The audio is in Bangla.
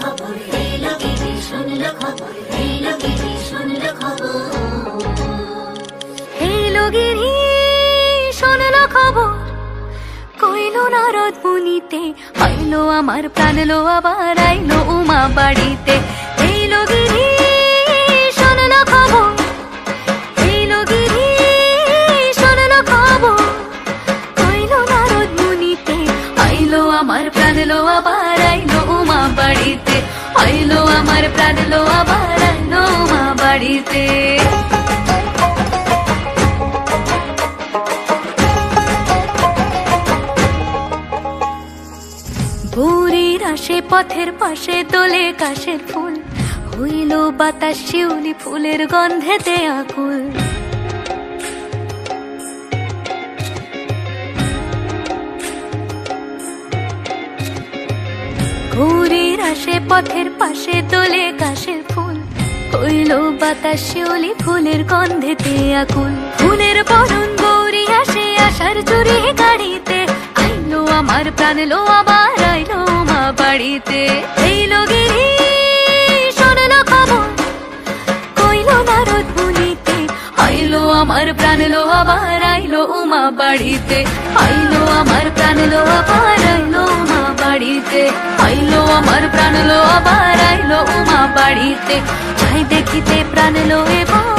খবর, এলো গিরি শুনলো খবর, এলো গিরি শুনলো খবর। এলো গিরি শুনলো খবর, কইলো নারদ মুনিতে, আইলো আমার প্রাণ লো আবার আইলো উমা বাড়িতে। এলো গিরি শুনলো খবর, এলো গিরি শুনলো খবর, কইলো নারদ মুনিতে, আইলো আমার প্রাণ লো আবার আইলো উমা বাড়িতে, আইলো আমার প্রাণ লো আবার আইলো উমা বাড়িতে। ভোরের আসে পথের পাশে তোলে কাশের ফুল, হইল বাতাস শিউলি ফুলের গন্ধেতে আকুল। ভোরের আসে পথের পাশে তোলে কাশের ফুল, হইল বাতাস শিউলি ফুলের গন্ধেতে আকুল। ফুলের বরণ গৌরী আসে আশার চুরি গাড়িতে, আইলো আমার প্রাণ লো আবার আইলো মা বাড়িতে। এইলো গিরি শুনলো খবর, কইলো নারদ মুনিতে, আইলো আমার প্রাণ লো আবার আইলো উমা বাড়িতে, আইলো আমার প্রাণ লো আবার আইলো উমা বাড়িতে, আইলো আমার প্রাণ লো আবার আইলো উমা বাড়িতে। যাই দেখিতে প্রাণ লো এবার